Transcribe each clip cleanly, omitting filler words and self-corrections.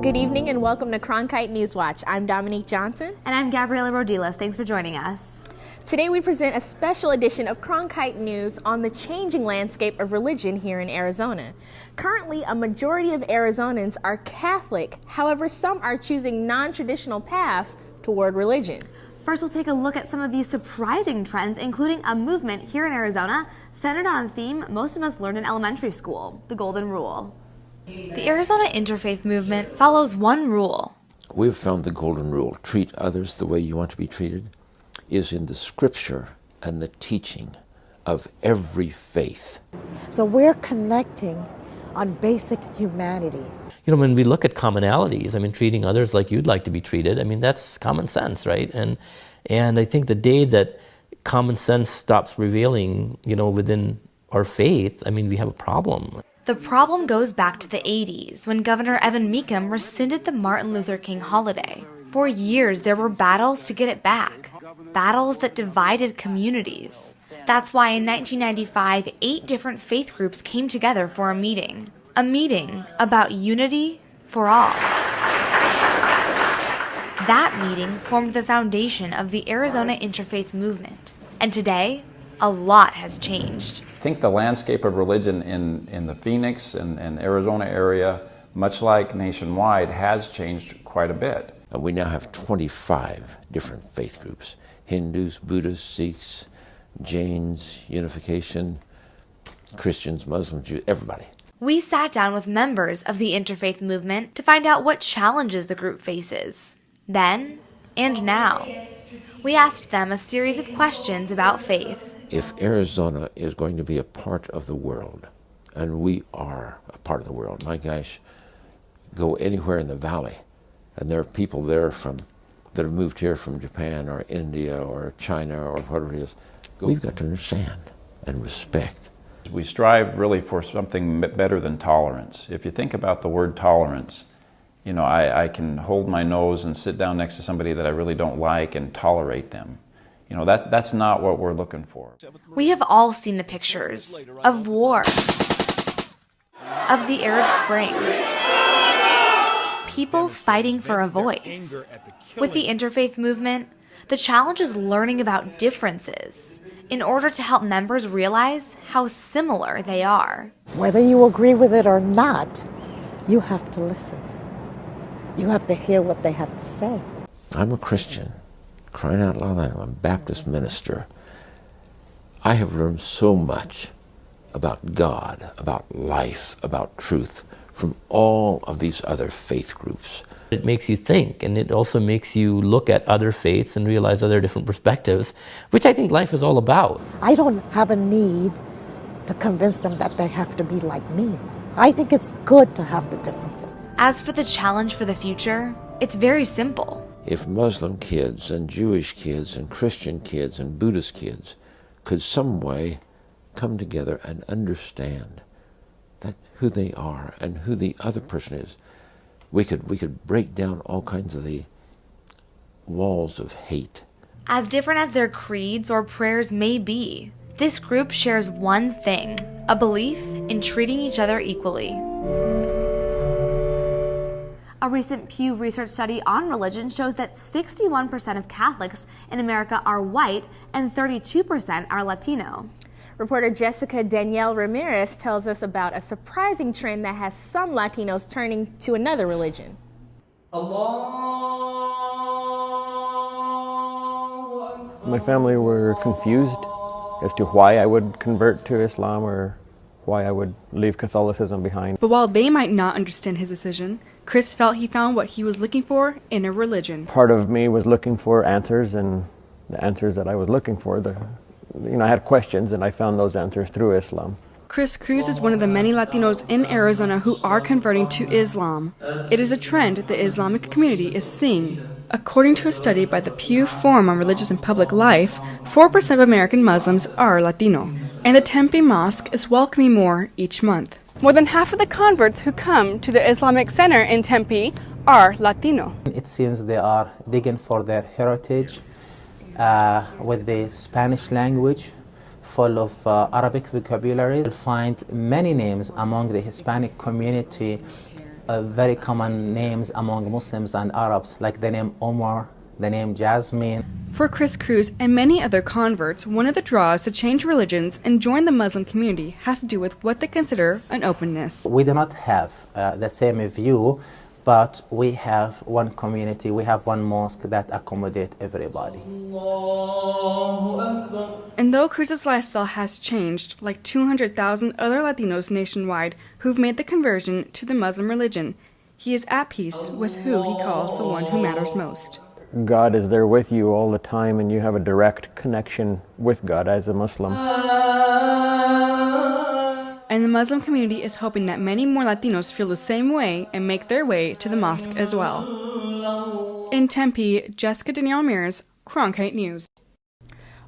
Good evening and welcome to Cronkite NewsWatch. I'm Dominique Johnson. And I'm Gabriela Rodilas. Thanks for joining us. Today we present a special edition of Cronkite News on the changing landscape of religion here in Arizona. Currently, a majority of Arizonans are Catholic. However, some are choosing non-traditional paths toward religion. First, we'll take a look at some of these surprising trends, including a movement here in Arizona centered on a theme most of us learned in elementary school, the Golden Rule. The Arizona Interfaith Movement follows one rule. We've found the Golden Rule, treat others the way you want to be treated, is in the scripture and the teaching of every faith. So we're connecting on basic humanity. You know, when we look at commonalities, I mean, treating others like you'd like to be treated, I mean, that's common sense, right? And I think the day that common sense stops prevailing, you know, within our faith, I mean, we have a problem. The problem goes back to the 80s, when Governor Evan Mecham rescinded the Martin Luther King holiday. For years, there were battles to get it back, battles that divided communities. That's why in 1995, 8 different faith groups came together for a meeting about unity for all. That meeting formed the foundation of the Arizona Interfaith Movement. And today, a lot has changed. I think the landscape of religion in the Phoenix and Arizona area, much like nationwide, has changed quite a bit. And we now have 25 different faith groups: Hindus, Buddhists, Sikhs, Jains, Unification, Christians, Muslims, Jews, everybody. We sat down with members of the Interfaith Movement to find out what challenges the group faces. Then and now, we asked them a series of questions about faith. If Arizona is going to be a part of the world, and we are a part of the world, my gosh, go anywhere in the valley, and there are people there that have moved here from Japan or India or China or whatever it is, we've got to understand and respect. We strive really for something better than tolerance. If you think about the word tolerance, you know, I can hold my nose and sit down next to somebody that I really don't like and tolerate them. You know, that's not what we're looking for. We have all seen the pictures of war, of the Arab Spring, people fighting for a voice. With the Interfaith Movement, the challenge is learning about differences in order to help members realize how similar they are. Whether you agree with it or not, you have to listen. You have to hear what they have to say. I'm a Christian. Crying out loud, I'm a Baptist minister. I have learned so much about God, about life, about truth from all of these other faith groups. It makes you think, and it also makes you look at other faiths and realize other different perspectives, which I think life is all about. I don't have a need to convince them that they have to be like me. I think it's good to have the differences. As for the challenge for the future, it's very simple. If Muslim kids and Jewish kids and Christian kids and Buddhist kids could some way come together and understand that who they are and who the other person is, we could break down all kinds of the walls of hate. As different as their creeds or prayers may be, this group shares one thing: a belief in treating each other equally. A recent Pew Research study on religion shows that 61% of Catholics in America are white and 32% are Latino. Reporter Jessica Danielle Ramirez tells us about a surprising trend that has some Latinos turning to another religion. My family were confused as to why I would convert to Islam or why I would leave Catholicism behind. But while they might not understand his decision, Chris felt he found what he was looking for in a religion. Part of me was looking for answers, and the answers that I was looking for, I had questions, and I found those answers through Islam. Chris Cruz is one of the many Latinos in Arizona who are converting to Islam. It is a trend the Islamic community is seeing. According to a study by the Pew Forum on Religious and Public Life, 4% of American Muslims are Latino, and the Tempe Mosque is welcoming more each month. More than half of the converts who come to the Islamic Center in Tempe are Latino. It seems they are digging for their heritage with the Spanish language, full of Arabic vocabulary. You'll find many names among the Hispanic community very common names among Muslims and Arabs, like the name Omar, the name Jasmine. For Chris Cruz and many other converts, one of the draws to change religions and join the Muslim community has to do with what they consider an openness. We do not have the same view, but we have one community, we have one mosque that accommodates everybody. And though Cruz's lifestyle has changed, like 200,000 other Latinos nationwide who've made the conversion to the Muslim religion, he is at peace with who he calls the one who matters most. God is there with you all the time, and you have a direct connection with God as a Muslim. And the Muslim community is hoping that many more Latinos feel the same way and make their way to the mosque as well. In Tempe, Jessica Danielle Mears, Cronkite News.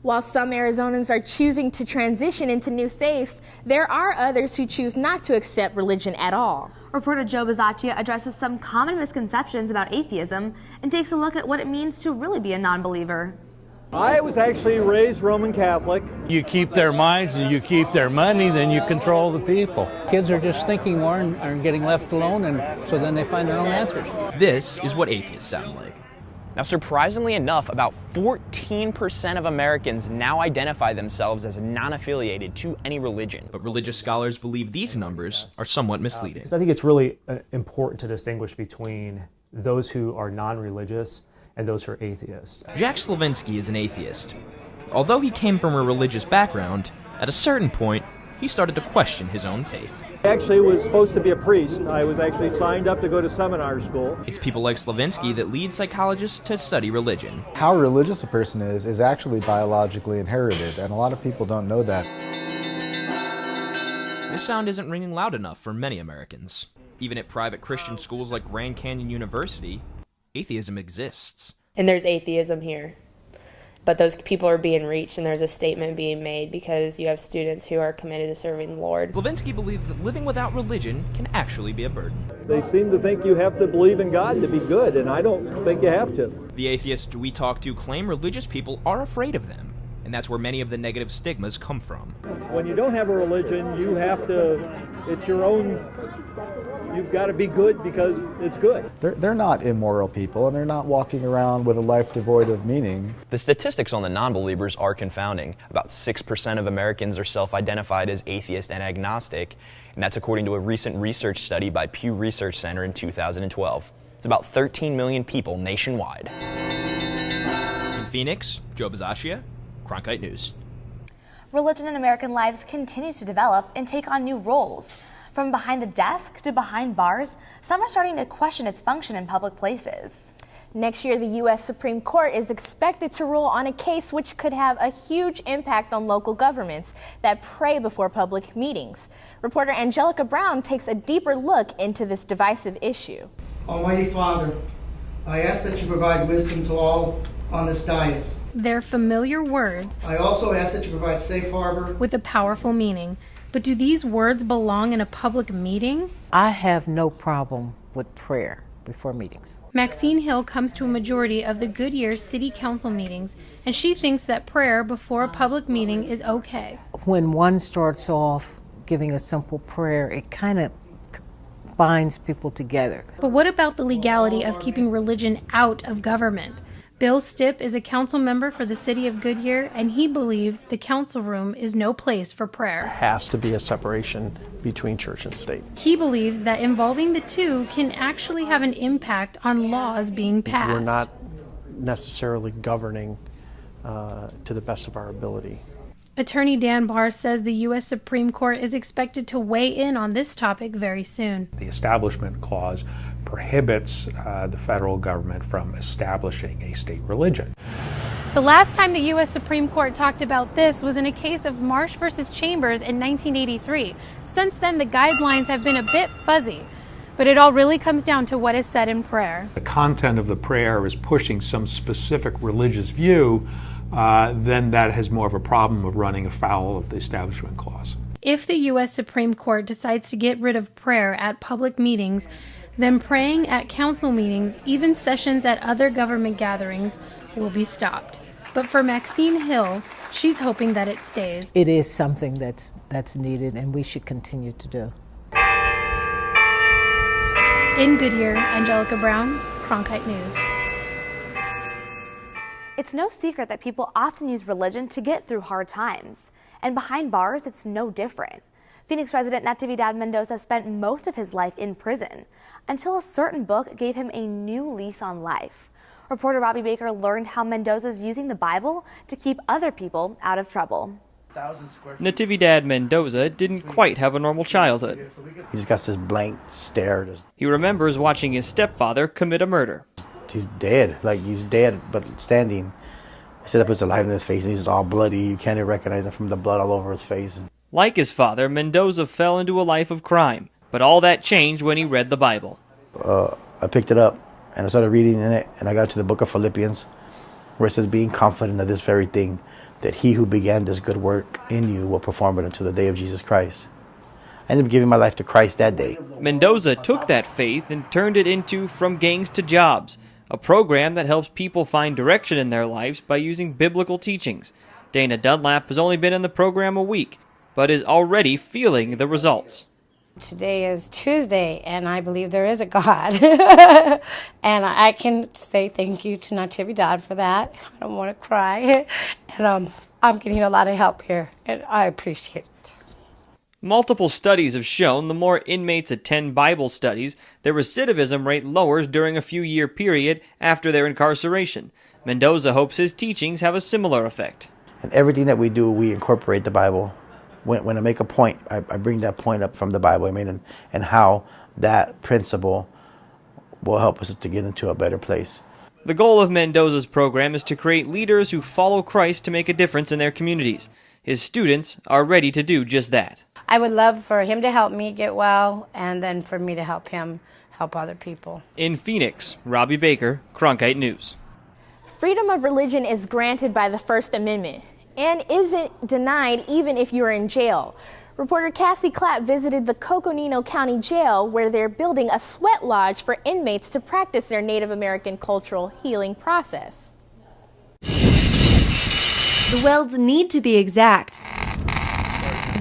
While some Arizonans are choosing to transition into new faiths, there are others who choose not to accept religion at all. Reporter Joe Bazzacchia addresses some common misconceptions about atheism and takes a look at what it means to really be a non-believer. I was actually raised Roman Catholic. You keep their minds and you keep their money, then you control the people. Kids are just thinking more and are getting left alone, and so then they find their own answers. This is what atheists sound like. Now, surprisingly enough, about 14% of Americans now identify themselves as non-affiliated to any religion. But religious scholars believe these numbers are somewhat misleading. I think it's really important to distinguish between those who are non-religious and those who are atheists. Jack Slavinsky is an atheist. Although he came from a religious background, at a certain point, he started to question his own faith. I actually was supposed to be a priest. I was actually signed up to go to seminar school. It's people like Slavinsky that lead psychologists to study religion. How religious a person is actually biologically inherited, and a lot of people don't know that. This sound isn't ringing loud enough for many Americans. Even at private Christian schools like Grand Canyon University, atheism exists. And there's atheism here. But those people are being reached, and there's a statement being made because you have students who are committed to serving the Lord. Slavinsky believes that living without religion can actually be a burden. They seem to think you have to believe in God to be good, and I don't think you have to. The atheists we talk to claim religious people are afraid of them, and that's where many of the negative stigmas come from. When you don't have a religion, you have to, it's your own, you've got to be good because it's good. They're not immoral people, and they're not walking around with a life devoid of meaning. The statistics on the non-believers are confounding. About 6% of Americans are self-identified as atheist and agnostic, and that's according to a recent research study by Pew Research Center in 2012. It's about 13 million people nationwide. In Phoenix, Joe Bazzacchia, Cronkite News. Religion in American lives continues to develop and take on new roles. From behind the desk to behind bars, some are starting to question its function in public places. Next year, the U.S. Supreme Court is expected to rule on a case which could have a huge impact on local governments that pray before public meetings. Reporter Angelica Brown takes a deeper look into this divisive issue. Almighty Father, I ask that you provide wisdom to all on this dais. They're familiar words. I also ask that you provide safe harbor with a powerful meaning. But do these words belong in a public meeting? I have no problem with prayer before meetings. Maxine Hill comes to a majority of the Goodyear City Council meetings, and she thinks that prayer before a public meeting is okay. When one starts off giving a simple prayer, it kind of binds people together. But what about the legality of keeping religion out of government? Bill Stipp is a council member for the city of Goodyear, and he believes the council room is no place for prayer. There has to be a separation between church and state. He believes that involving the two can actually have an impact on laws being passed. We're not necessarily governing to the best of our ability. Attorney Dan Barr says the U.S. Supreme Court is expected to weigh in on this topic very soon. The Establishment Clause prohibits the federal government from establishing a state religion. The last time the U.S. Supreme Court talked about this was in a case of Marsh versus Chambers in 1983. Since then, the guidelines have been a bit fuzzy, but it all really comes down to what is said in prayer. The content of the prayer is pushing some specific religious view, then that has more of a problem of running afoul of the Establishment Clause. If the U.S. Supreme Court decides to get rid of prayer at public meetings, then praying at council meetings, even sessions at other government gatherings, will be stopped. But for Maxine Hill, she's hoping that it stays. It is something that's needed, and we should continue to do. In Goodyear, Angelica Brown, Cronkite News. It's no secret that people often use religion to get through hard times. And behind bars, it's no different. Phoenix resident Natividad Mendoza spent most of his life in prison until a certain book gave him a new lease on life. Reporter Robbie Baker learned how Mendoza's using the Bible to keep other people out of trouble. Natividad Mendoza didn't quite have a normal childhood. He just got this blank stare. He remembers watching his stepfather commit a murder. He's dead, he's dead, but standing. I said that puts a light in his face, and he's all bloody. You can't even recognize him from the blood all over his face. Like his father, Mendoza fell into a life of crime, but all that changed when he read the Bible. I picked it up, and I started reading in it, and I got to the book of Philippians, where it says, being confident of this very thing, that he who began this good work in you will perform it until the day of Jesus Christ. I ended up giving my life to Christ that day. Mendoza took that faith and turned it into From Gangs to Jobs, a program that helps people find direction in their lives by using biblical teachings. Dana Dunlap has only been in the program a week, but is already feeling the results. Today is Tuesday, and I believe there is a God. And I can say thank you to Natividad for that. I don't want to cry. And I'm getting a lot of help here, and I appreciate it. Multiple studies have shown the more inmates attend Bible studies, their recidivism rate lowers during a few-year period after their incarceration. Mendoza hopes his teachings have a similar effect. And everything that we do, we incorporate the Bible. When I make a point, I bring that point up from the Bible, and how that principle will help us to get into a better place. The goal of Mendoza's program is to create leaders who follow Christ to make a difference in their communities. His students are ready to do just that. I would love for him to help me get well, and then for me to help him help other people. In Phoenix, Robbie Baker, Cronkite News. Freedom of religion is granted by the First Amendment and isn't denied even if you're in jail. Reporter Cassie Clapp visited the Coconino County Jail, where they're building a sweat lodge for inmates to practice their Native American cultural healing process. The welds need to be exact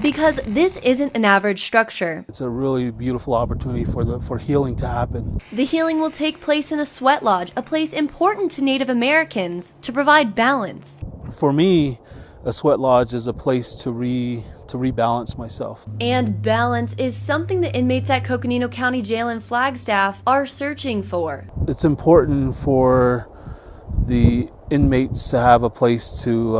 because this isn't an average structure. It's a really beautiful opportunity for healing to happen. The healing will take place in a sweat lodge, a place important to Native Americans to provide balance. For me, a sweat lodge is a place to rebalance myself. And balance is something the inmates at Coconino County Jail in Flagstaff are searching for. It's important for the inmates to have a place to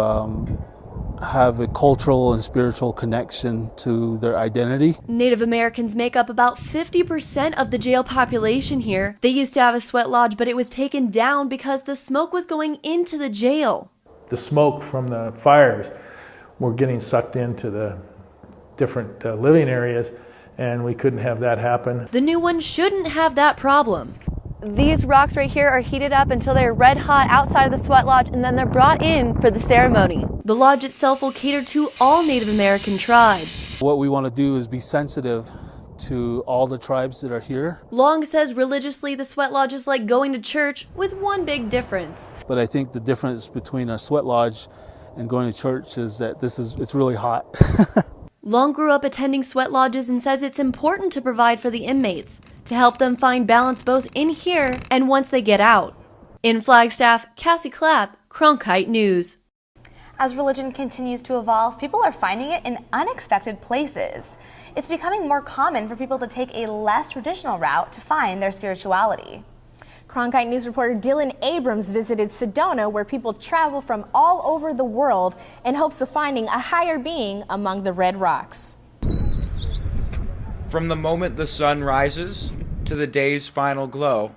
have a cultural and spiritual connection to their identity. Native Americans make up about 50% of the jail population here. They used to have a sweat lodge, but it was taken down because the smoke was going into the jail. The smoke from the fires were getting sucked into the different living areas, and we couldn't have that happen. The new one shouldn't have that problem. These rocks right here are heated up until they're red hot outside of the sweat lodge, and then they're brought in for the ceremony. The lodge itself will cater to all Native American tribes. What we want to do is be sensitive to all the tribes that are here. Long says religiously the sweat lodge is like going to church, with one big difference. But I think the difference between a sweat lodge and going to church is that it's really hot. Long grew up attending sweat lodges and says it's important to provide for the inmates, to help them find balance both in here and once they get out. In Flagstaff, Cassie Clapp, Cronkite News. As religion continues to evolve, people are finding it in unexpected places. It's becoming more common for people to take a less traditional route to find their spirituality. Cronkite News reporter Dylan Abrams visited Sedona, where people travel from all over the world in hopes of finding a higher being among the red rocks. From the moment the sun rises to the day's final glow,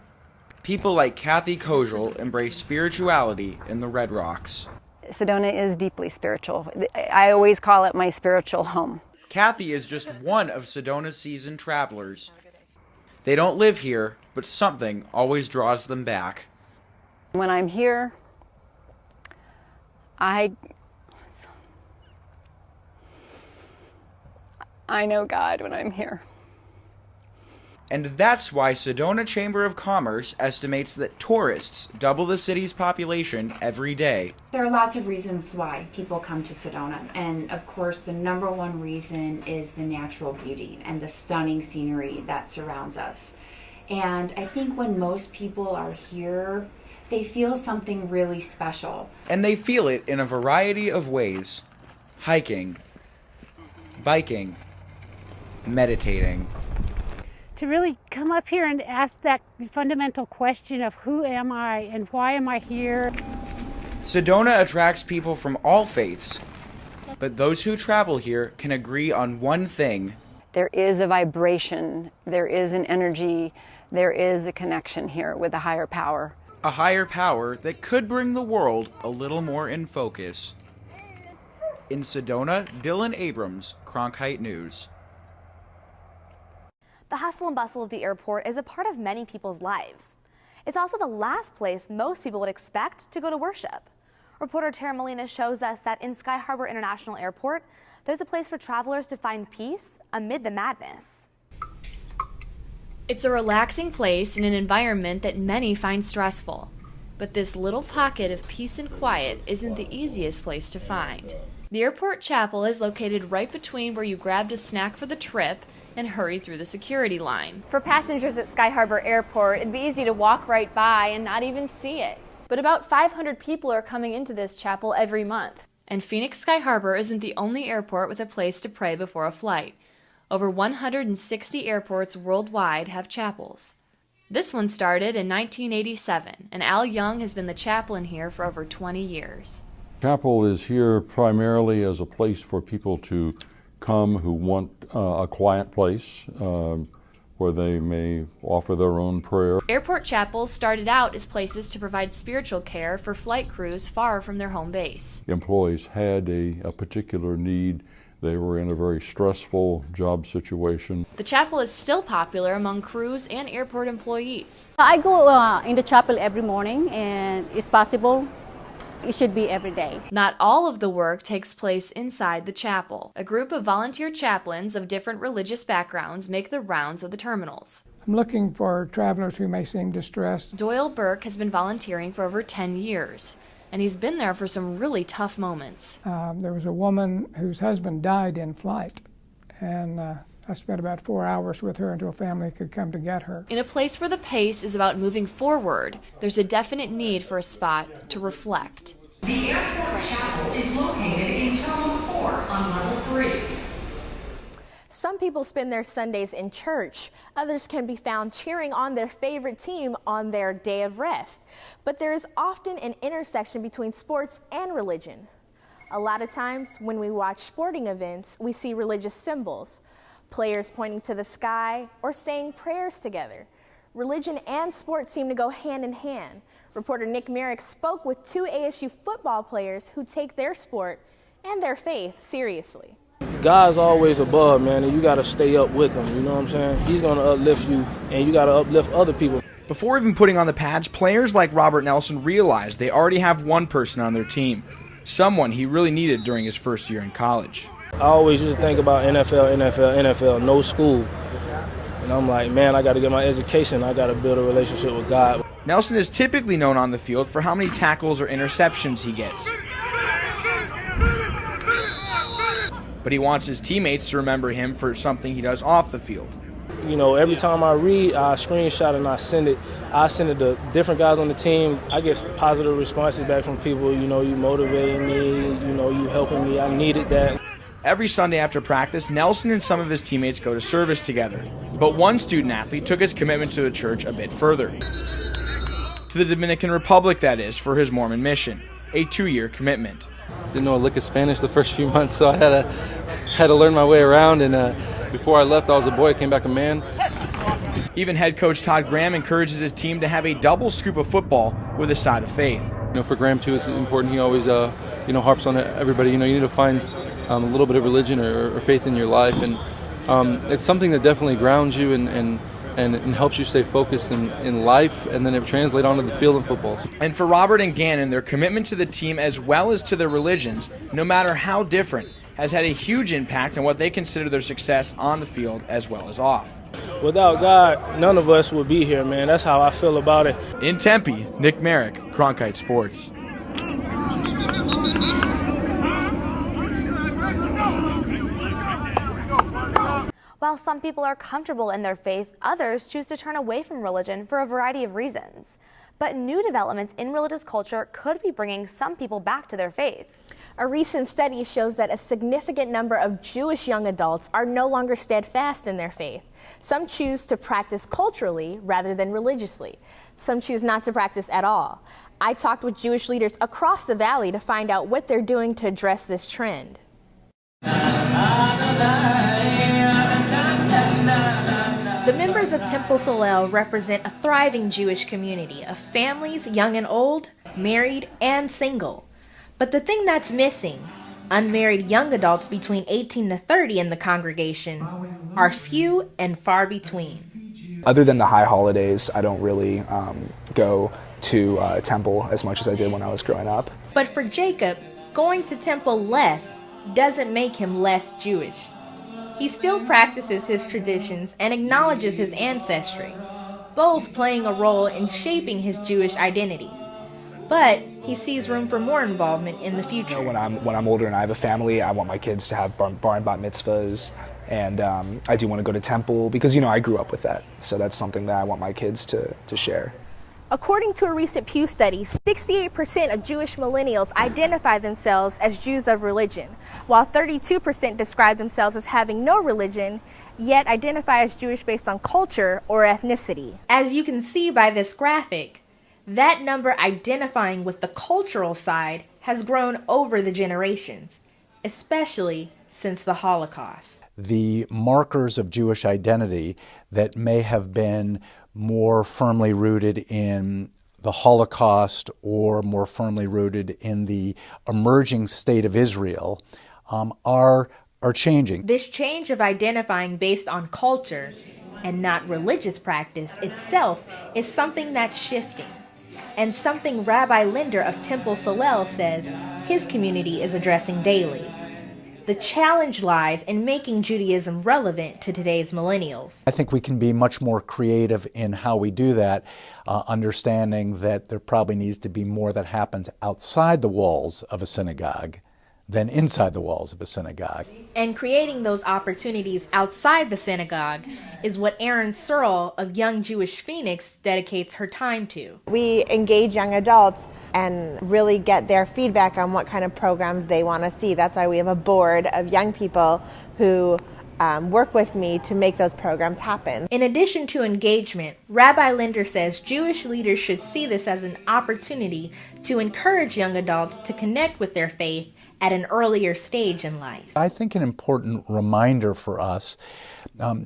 people like Kathy Kojal embrace spirituality in the Red Rocks. Sedona is deeply spiritual. I always call it my spiritual home. Kathy is just one of Sedona's seasoned travelers. They don't live here, but something always draws them back. When I'm here, I know God when I'm here. And that's why Sedona Chamber of Commerce estimates that tourists double the city's population every day. There are lots of reasons why people come to Sedona, and of course the number one reason is the natural beauty and the stunning scenery that surrounds us. And I think when most people are here, they feel something really special. And they feel it in a variety of ways: hiking, biking, meditating. To really come up here and ask that fundamental question of who am I and why am I here? Sedona attracts people from all faiths, but those who travel here can agree on one thing. There is a vibration, there is an energy, there is a connection here with a higher power. A higher power that could bring the world a little more in focus. In Sedona, Dylan Abrams, Cronkite News. The hustle and bustle of the airport is a part of many people's lives. It's also the last place most people would expect to go to worship. Reporter Tara Molina shows us that in Sky Harbor International Airport, there's a place for travelers to find peace amid the madness. It's a relaxing place in an environment that many find stressful. But this little pocket of peace and quiet isn't the easiest place to find. The airport chapel is located right between where you grabbed a snack for the trip and hurried through the security line. For passengers at Sky Harbor Airport, it'd be easy to walk right by and not even see it. But about 500 people are coming into this chapel every month. And Phoenix Sky Harbor isn't the only airport with a place to pray before a flight. Over 160 airports worldwide have chapels. This one started in 1987, and Al Young has been the chaplain here for over 20 years. Chapel is here primarily as a place for people to come who want a quiet place where they may offer their own prayer. Airport chapels started out as places to provide spiritual care for flight crews far from their home base. Employees had a particular need. They were in a very stressful job situation. The chapel is still popular among crews and airport employees. I go in the chapel every morning, and it's possible it should be every day. Not all of the work takes place inside the chapel. A group of volunteer chaplains of different religious backgrounds make the rounds of the terminals. I'm looking for travelers who may seem distressed. Doyle Burke has been volunteering for over 10 years, and he's been there for some really tough moments. There was a woman whose husband died in flight, and I spent about 4 hours with her until family could come to get her. In a place where the pace is about moving forward, there's a definite need for a spot to reflect. The airport chapel is located in Terminal 4 on Level 3. Some people spend their Sundays in church. Others can be found cheering on their favorite team on their day of rest. But there is often an intersection between sports and religion. A lot of times when we watch sporting events, we see religious symbols. Players pointing to the sky or saying prayers together. Religion and sports seem to go hand in hand. Reporter Nick Merrick spoke with two ASU football players who take their sport and their faith seriously. God's always above, man, and you got to stay up with him, you know what I'm saying? He's going to uplift you, and you got to uplift other people. Before even putting on the pads, players like Robert Nelson realized they already have one person on their team, someone he really needed during his first year in college. I always used to think about NFL, no school. And I'm like, man, I got to get my education. I got to build a relationship with God. Nelson is typically known on the field for how many tackles or interceptions he gets. But he wants his teammates to remember him for something he does off the field. You know, every time I read, I screenshot and I send it to different guys on the team. I get positive responses back from people, you know, you motivating me, you know, you helping me. I needed that. Every Sunday after practice, Nelson and some of his teammates go to service together. But one student-athlete took his commitment to the church a bit further. To the Dominican Republic, that is, for his Mormon mission, a 2-year commitment. Didn't know a lick of Spanish the first few months, so I had to learn my way around, and before I left, I was a boy, I came back a man. Even head coach Todd Graham encourages his team to have a double scoop of football with a side of faith. You know, for Graham, too, it's important. He always, harps on everybody. You know, you need to find a little bit of religion or faith in your life, and it's something that definitely grounds you and helps you stay focused in life, and then it translates onto the field in football. And for Robert and Gannon, their commitment to the team as well as to their religions, no matter how different, has had a huge impact on what they consider their success on the field as well as off. Without God, none of us would be here, man. That's how I feel about it. In Tempe, Nick Merrick, Cronkite Sports. While some people are comfortable in their faith, others choose to turn away from religion for a variety of reasons. But new developments in religious culture could be bringing some people back to their faith. A recent study shows that a significant number of Jewish young adults are no longer steadfast in their faith. Some choose to practice culturally rather than religiously. Some choose not to practice at all. I talked with Jewish leaders across the valley to find out what they're doing to address this trend. The members of Temple Solel represent a thriving Jewish community of families, young and old, married and single. But the thing that's missing, unmarried young adults between 18 to 30 in the congregation, are few and far between. Other than the high holidays, I don't really go to temple as much as I did when I was growing up. But for Jacob, going to temple less doesn't make him less Jewish. He still practices his traditions and acknowledges his ancestry, both playing a role in shaping his Jewish identity. But he sees room for more involvement in the future. When I'm older and I have a family, I want my kids to have bar and bat mitzvahs, and I do want to go to temple because, I grew up with that. So that's something that I want my kids to share. According to a recent Pew study, 68% of Jewish millennials identify themselves as Jews of religion, while 32% describe themselves as having no religion, yet identify as Jewish based on culture or ethnicity. As you can see by this graphic, that number identifying with the cultural side has grown over the generations, especially since the Holocaust. The markers of Jewish identity that may have been more firmly rooted in the Holocaust or more firmly rooted in the emerging state of Israel are changing. This change of identifying based on culture and not religious practice itself is something that's shifting, and something Rabbi Linder of Temple Solel says his community is addressing daily. The challenge lies in making Judaism relevant to today's millennials. I think we can be much more creative in how we do that, understanding that there probably needs to be more that happens outside the walls of a synagogue than inside the walls of a synagogue. And creating those opportunities outside the synagogue is what Erin Searle of Young Jewish Phoenix dedicates her time to. We engage young adults and really get their feedback on what kind of programs they want to see. That's why we have a board of young people who work with me to make those programs happen. In addition to engagement, Rabbi Linder says Jewish leaders should see this as an opportunity to encourage young adults to connect with their faith at an earlier stage in life. I think an important reminder for us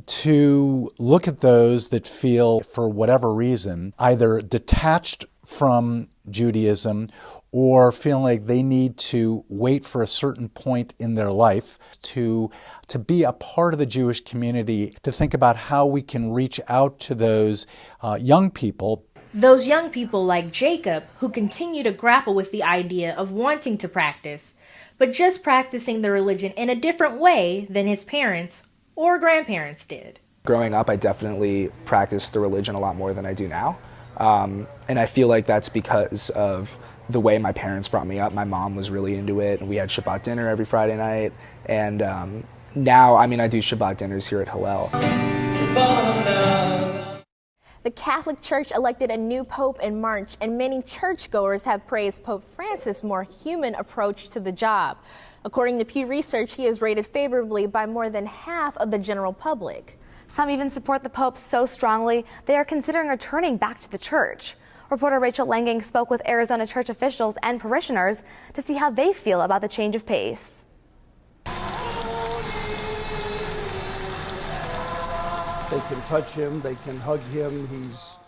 to look at those that feel, for whatever reason, either detached from Judaism or feeling like they need to wait for a certain point in their life to be a part of the Jewish community, to think about how we can reach out to those young people. Those young people like Jacob who continue to grapple with the idea of wanting to practice, but just practicing the religion in a different way than his parents or grandparents did. Growing up, I definitely practiced the religion a lot more than I do now. And I feel like that's because of the way my parents brought me up. My mom was really into it, and we had Shabbat dinner every Friday night. And now, I do Shabbat dinners here at Hillel. The Catholic Church elected a new pope in March, and many churchgoers have praised Pope Francis' more human approach to the job. According to Pew Research, he is rated favorably by more than half of the general public. Some even support the Pope so strongly they are considering returning back to the church. Reporter Rachel Langang spoke with Arizona church officials and parishioners to see how they feel about the change of pace. They can touch him, they can hug him, he's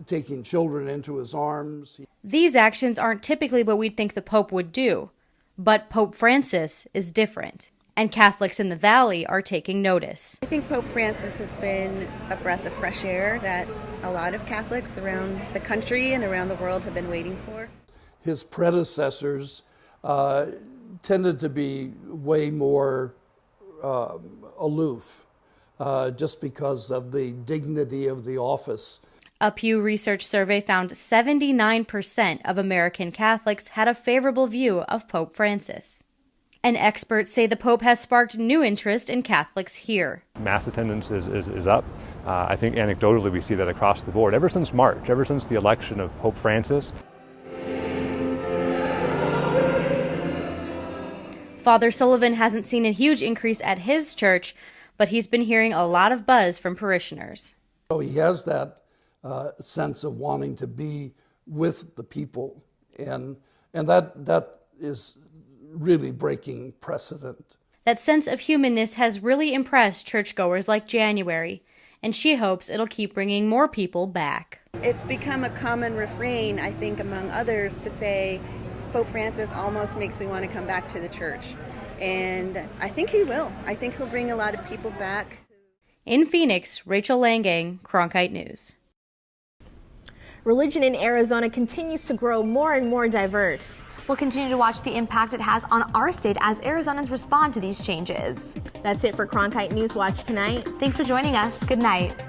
taking children into his arms. These actions aren't typically what we'd think the Pope would do, but Pope Francis is different, and Catholics in the Valley are taking notice. I think Pope Francis has been a breath of fresh air that a lot of Catholics around the country and around the world have been waiting for. His predecessors tended to be way more aloof. Just because of the dignity of the office. A Pew Research survey found 79% of American Catholics had a favorable view of Pope Francis. And experts say the Pope has sparked new interest in Catholics here. Mass attendance is up. I think anecdotally we see that across the board. Ever since March, ever since the election of Pope Francis. Father Sullivan hasn't seen a huge increase at his church, but he's been hearing a lot of buzz from parishioners. So he has that sense of wanting to be with the people, and that is really breaking precedent. That sense of humanness has really impressed churchgoers like January, and she hopes it'll keep bringing more people back. It's become a common refrain, I think, among others to say, Pope Francis almost makes me want to come back to the church. And I think he will. I think he'll bring a lot of people back. In Phoenix, Rachel Langang, Cronkite News. Religion in Arizona continues to grow more and more diverse. We'll continue to watch the impact it has on our state as Arizonans respond to these changes. That's it for Cronkite NewsWatch tonight. Thanks for joining us. Good night.